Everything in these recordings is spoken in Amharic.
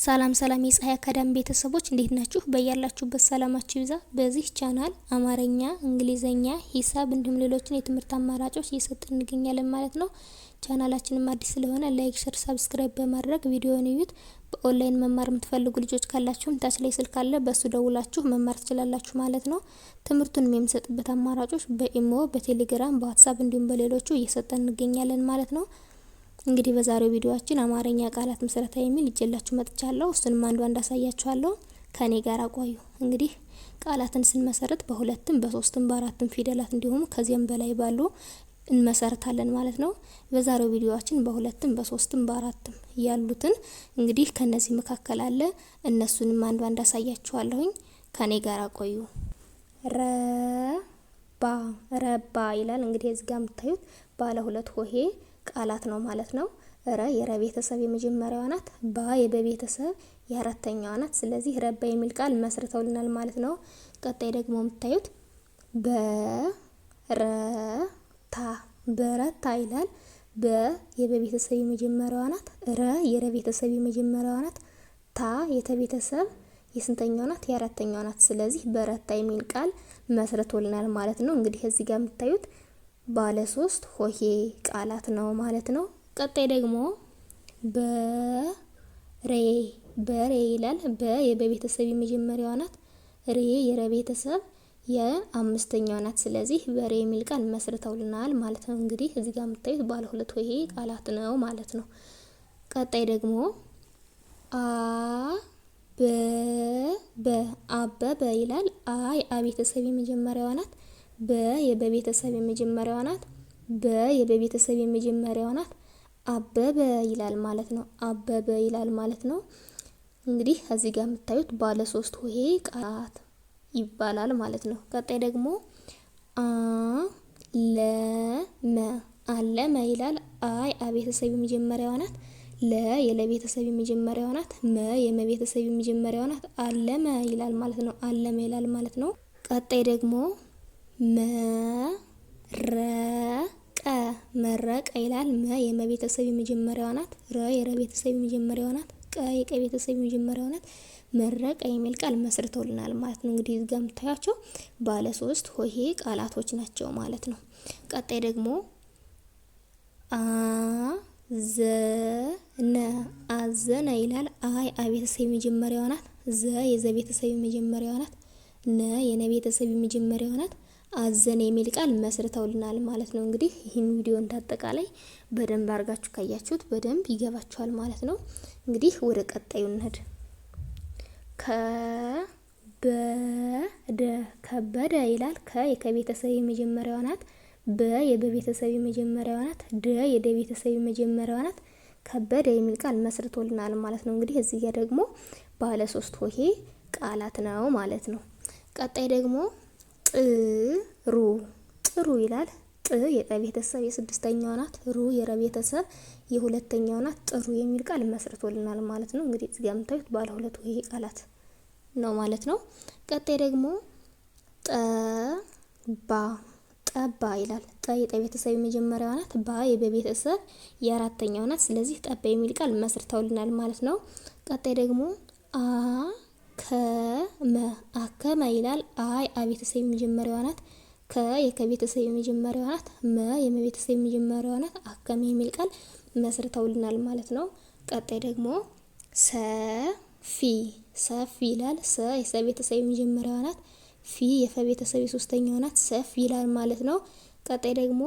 ሰላም የፀሐይ አካዳሚ ቤተሰቦች እንዴት ናችሁ? በያላችሁበት ሰላማችሁ ይብዛ። በዚህ ቻናል አማርኛ፣ እንግሊዘኛ፣ ሂሳብ እንዲሁም ሌሎችን የትምህርት አማራጮች እየሰጠን እንገኛለን ማለት ነው። ቻናላችንም አዲስ ስለሆነ ላይክ፣ ሼር፣ ሰብስክራይብ በማድረግ ቪዲዮውን እዩት። በኦንላይን መማር የምትፈልጉ ልጆች ካላችሁም ታች ላይ ስልክ አለ፣ በሱ ደውላችሁ መማር ትችላላችሁ ማለት ነው። ትምህርቱን የምንሰጥበት አማራጮች በኢሞ፣ በቴሌግራም፣ በዋትስአፕ እንዲሁም በሌሎቹ እየሰጠን እንገኛለን ማለት ነው። እንግዲህ በዛሬው ቪዲዮአችን አማርኛ ቃላት ምስረታ የሚል ይዤላችሁ መጥቻለሁ። እሱንም አንድ አሳያችኋለሁ። ከኔ ጋር ቆዩ። እንግዲህ ቃላትን ስንመሰርት በሁለትም በሶስትም በአራትም ፊደላት እንዲሁም ከዚያም በላይ ባሉ እንመሰርታለን ማለት ነው። በዛሬው ቪዲዮአችን በሁለትም በሶስትም በአራትም ያሉትን እንግዲህ ከነዚህ መካከል አለ እነሱንም አንድ አሳያችኋለሁኝ። ከኔ ጋር ቆዩ። ረባ ይላል። እንግዲህ እዚህ ጋር የምታዩት ባለ ሁለት ሆሄ ቃላት ነው ማለት ነው። ረ የረ ቤተሰብ የመጀመሪያዋ ናት። ባ የበ ቤተሰብ የአራተኛዋ ናት። ስለዚህ ረባ የሚል ቃል መስርተውልናል ማለት ነው። ቀጣይ ደግሞ የምታዩት በረታ ይላል። በ የበ ቤተሰብ የመጀመሪያዋ ናት። ረ የረ ቤተሰብ የመጀመሪያዋ ናት። ታ የተ ቤተሰብ የስንተኛዋ ናት? የአራተኛዋ ናት። ስለዚህ በረታ የሚል ቃል መስርተውልናል ማለት ነው። እንግዲህ እዚህ ጋር የምታዩት ባለ ሶስት ሆሄ ቃላት ነው ማለት ነው። ቀጣይ ደግሞ በሬ ይላል። በ የበ ቤተሰብ የመጀመሪያዋ ናት። ሬ የረ ቤተሰብ የአምስተኛዋ ናት። ስለዚህ በሬ የሚል ቃል መስርተውልናል ማለት ነው። እንግዲህ እዚህ ጋር የምታዩት ባለ ሁለት ሆሄ ቃላት ነው ማለት ነው። ቀጣይ ደግሞ አበበ ይላል። አ ቤተሰብ የመጀመሪያዋ ናት። በ የበ ቤተሰብ የመጀመሪያዋ ናት። በ የበ ቤተሰብ የመጀመሪያዋ ናት። አበበ ይላል ማለት ነው። አበበ ይላል ማለት ነው። እንግዲህ እዚህ ጋር የምታዩት ባለ ሶስት ሆሄ ቃላት ይባላል ማለት ነው። ቀጣይ ደግሞ አለመ ይላል። አ ቤተሰብ የመጀመሪያዋ ናት። ለ የለ ቤተሰብ የመጀመሪያዋ ናት። መ የመ ቤተሰብ የመጀመሪያዋ ናት። አለመ ይላል ማለት ነው። አለመ ይላል ማለት ነው። ቀጣይ ደግሞ መረቀ ይላል። መ የመ ቤተሰብ የመጀመሪያዋ ናት። ረ የረ ቤተሰብ የመጀመሪያዋ ናት። ቀ የቀ ቤተሰብ የመጀመሪያዋ ናት። መረቀ የሚል ቃል መስርተውልናል ማለት ነው። እንግዲህ እዚህ ጋር የምታያቸው ባለ ሶስት ሆሄ ቃላቶች ናቸው ማለት ነው። ቀጣይ ደግሞ አዘነ ይላል። አ ቤተሰብ የመጀመሪያዋ ናት። ዘ የዘ ቤተሰብ የመጀመሪያዋ ናት። ነ የነ ቤተሰብ የመጀመሪያዋ ናት። አዘነ የሚል ቃል መስርተውልናል ማለት ነው። እንግዲህ ይህን ቪዲዮ እንዳጠቃላይ በደንብ አድርጋችሁ ካያችሁት በደንብ ይገባችኋል ማለት ነው። እንግዲህ ወደ ቀጣዩ እንሂድ። ከበደ ይላል። ከ የከቤተሰብ የመጀመሪያዋ ናት። በ የበ ቤተሰብ የመጀመሪያዋ ናት። ደ የደ ቤተሰብ የመጀመሪያዋ ናት። ከበደ የሚል ቃል መስርቶልናል ማለት ነው። እንግዲህ እዚህ ጋር ደግሞ ባለ ሶስት ሆሄ ቃላት ነው ማለት ነው። ቀጣይ ደግሞ ጥሩ ይላል። ጥ የጠ ቤተሰብ የስድስተኛዋ ናት። ሩ የረ ቤተሰብ የሁለተኛዋ ናት። ጥሩ የሚል ቃል መስርቶልናል ማለት ነው። እንግዲህ እዚህ ጋር የምታዩት ባለ ሁለት ሆሄ ቃላት ነው ማለት ነው። ቀጣይ ደግሞ ጠባ ይላል። ጠ የጠ ቤተሰብ የመጀመሪያዋ ናት። ባ የበ ቤተሰብ የአራተኛዋ ናት። ስለዚህ ጠባ የሚል ቃል መስርተውልናል ማለት ነው። ቀጣይ ደግሞ አከመ ይላል። አ ቤተሰብ የመጀመሪያዋ ናት። ከ የከ ቤተሰብ የመጀመሪያዋ ናት። መ የመ ቤተሰብ የመጀመሪያዋ ናት። አከመ የሚል ቃል መስርተውልናል ማለት ነው። ቀጣይ ደግሞ ሰፊ ይላል። ሰ የሰ ቤተሰብ የመጀመሪያዋ ናት። ፊ የፈ ቤተሰብ የሶስተኛዋ ናት። ሰፊ ይላል ማለት ነው። ቀጣይ ደግሞ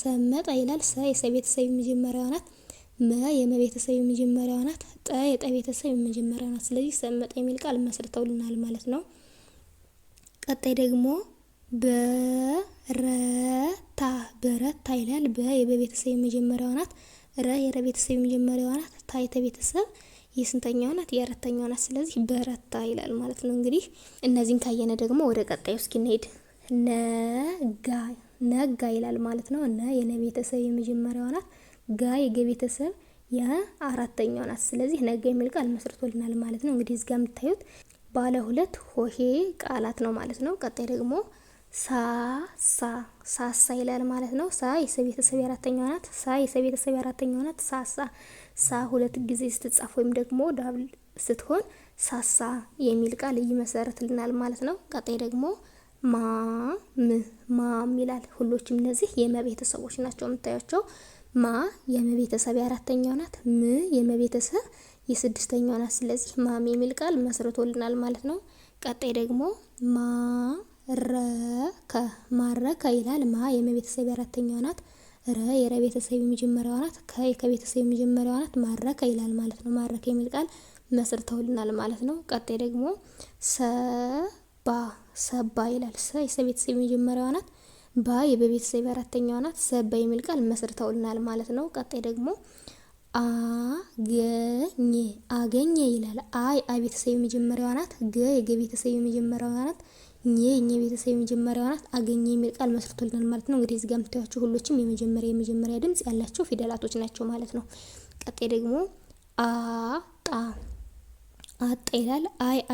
ሰመጠ ይላል። ሰ የሰ ቤተሰብ የመጀመሪያዋ ናት። መ የመ ቤተሰብ የመጀመሪያዋ ናት። ጠ የጠ ቤተሰብ የመጀመሪያዋ ናት። ስለዚህ ሰመጠ የሚል ቃል መስርተውልናል ማለት ነው። ቀጣይ ደግሞ በረታ ይላል። በ የበ ቤተሰብ የመጀመሪያዋ ናት። ረ የረ ቤተሰብ የመጀመሪያዋ ናት። ታ የተ ቤተሰብ የስንተኛዋ ናት? የአራተኛዋ ናት። ስለዚህ በረታ ይላል ማለት ነው። እንግዲህ እነዚህን ካየነ ደግሞ ወደ ቀጣዩ እስኪ እንሄድ። ነጋ ይላል ማለት ነው። ነ የነ ቤተሰብ የመጀመሪያዋ ናት። ጋ የገ ቤተሰብ የአራተኛዋ ናት። ስለዚህ ነጋ የሚል ቃል መስርቶልናል ማለት ነው። እንግዲህ እዚህ ጋር የምታዩት ባለ ሁለት ሆሄ ቃላት ነው ማለት ነው። ቀጣይ ደግሞ ሳሳ ይላል ማለት ነው። ሳ የሰ ቤተሰብ የአራተኛዋ ናት። ሳ የሰ ቤተሰብ የአራተኛዋ ናት። ሳሳ ሳ ሁለት ጊዜ ስትጻፍ ወይም ደግሞ ዳብል ስትሆን ሳሳ የሚል ቃል ይመሰርትልናል ማለት ነው። ቀጣይ ደግሞ ማም ይላል። ሁሎችም እነዚህ የመቤተሰቦች ናቸው የምታያቸው። ማ የመቤተሰብ የአራተኛው ናት። ም የመቤተሰብ የስድስተኛው ናት። ስለዚህ ማም የሚል ቃል መስርቶልናል ማለት ነው። ቀጣይ ደግሞ ማረከ ይላል። ማ የመቤተሰብ የአራተኛው ናት። ረ የረቤተሰብ የመጀመሪያዋ ናት። ከ ከቤተሰብ የመጀመሪያዋ ናት። ማረከ ይላል ማለት ነው። ማረከ የሚል ቃል መስርተውልናል ማለት ነው። ቀጣይ ደግሞ ሰባ ይላል። ሰ የሰቤተሰብ የመጀመሪያዋ ናት። ባ የበቤተሰብ የአራተኛዋ ናት። ሰባ የሚል ቃል መስርተውልናል ማለት ነው። ቀጣይ ደግሞ አገኘ ይላል። ቤተሰብ የመጀመሪያዋ ናት። ገ የገቤተሰብ የመጀመሪያዋ ናት። ኘ የቤተሰብ የመጀመሪያዋ ናት። አገኘ የሚል ቃል መስርቶልናል ማለት ነው። እንግዲህ እዚህ ጋር የምታዩቸው ሁሎችም የመጀመሪያ ድምጽ ያላቸው ፊደላቶች ናቸው ማለት ነው። ቀጣይ ደግሞ አጣ ይላል።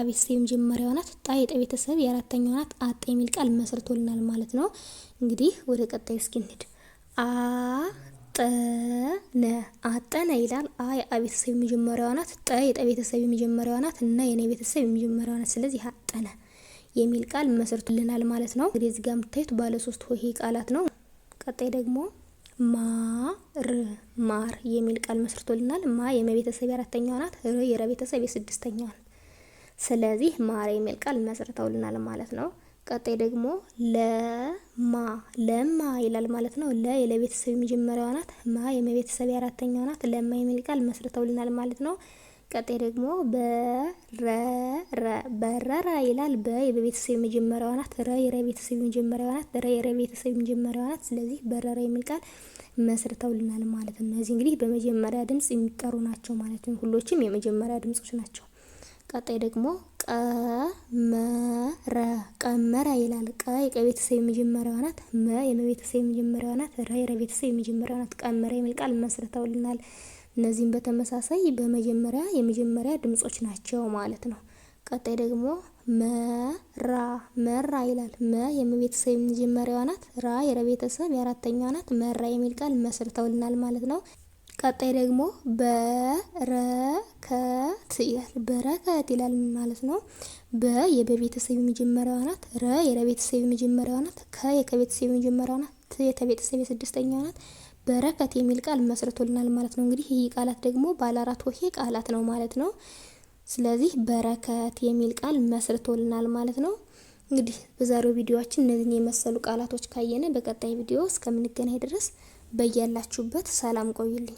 ቤተሰብ የመጀመሪያዋ ናት። ጣ የጠቤተሰብ የአራተኛዋ ናት። አጣ የሚል ቃል መስርቶልናል ማለት ነው። እንግዲህ ወደ ቀጣዩ እስኪ እንሂድ። አጠነ ይላል። ቤተሰብ የመጀመሪያዋ ናት። ጠ የጠቤተሰብ የመጀመሪያዋ ናት። እና የኔ ቤተሰብ የመጀመሪያዋ ናት። ስለዚህ አጠነ የሚል ቃል መስርቶልናል ማለት ነው። እንግዲህ እዚህ ጋር የምታዩት ባለ 3 ሆሄ ቃላት ነው። ቀጣይ ደግሞ ማር የሚል ቃል መስርቶልናል። ማ የመቤተሰብ የአራተኛዋ ናት። ር የረቤተሰብ የስድስተኛዋ ናት። ስለዚህ ማር የሚል ቃል መስርተውልናል ማለት ነው። ቀጣይ ደግሞ ለማ ይላል ማለት ነው። ለ የለቤተሰብ የመጀመሪያዋ ናት። ማ የመቤተሰብ የአራተኛዋ ናት። ለማ የሚል ቃል መስርተውልናል ማለት ነው። ቀጣይ ደግሞ በረረ ይላል። በ የበቤተሰብ የመጀመሪያዋ ናት። ረ የረቤተሰብ የመጀመሪያዋ ናት። ረ የረቤተሰብ የመጀመሪያዋ ናት። ስለዚህ በረረ የሚል ቃል መስርተውልናል ማለት ነው። እነዚህ እንግዲህ በመጀመሪያ ድምጽ የሚጠሩ ናቸው ማለት ነው። ሁሎችም የመጀመሪያ ድምጾች ናቸው። ቀጣይ ደግሞ ቀመረ ይላል። ቀ የቀቤተሰብ የመጀመሪያዋ ናት። መ የመቤተሰብ የመጀመሪያዋ ናት። ረ የረቤተሰብ የመጀመሪያዋ ናት። ቀመረ የሚል ቃል መስርተውልናል። እነዚህም በተመሳሳይ የመጀመሪያ ድምጾች ናቸው ማለት ነው። ቀጣይ ደግሞ መራ ይላል። መ የመቤተሰብ የመጀመሪያዋ ናት። ራ የረቤተሰብ የአራተኛዋ ናት። መራ የሚል ቃል መስርተውልናል ማለት ነው። ቀጣይ ደግሞ በረከት ይላል። በረከት ይላል ማለት ነው። በ የበቤተሰብ የመጀመሪያዋ ናት። ረ የረቤተሰብ የመጀመሪያዋ ናት። ከ የከቤተሰብ የመጀመሪያዋ ናት። ት የከቤተሰብ የስድስተኛዋ ናት። በረከት የሚል ቃል መስርቶልናል ማለት ነው። እንግዲህ ይህ ቃላት ደግሞ ባለ 4 ሆሄ ቃላት ነው ማለት ነው። ስለዚህ በረከት የሚል ቃል መስርቶልናል ማለት ነው። እንግዲህ በዛሬው ቪዲዮአችን እነዚህን የመሰሉ ቃላቶች ካየነ በቀጣይ ቪዲዮ እስከምንገናኝ ድረስ በያላችሁበት ሰላም ቆዩልኝ።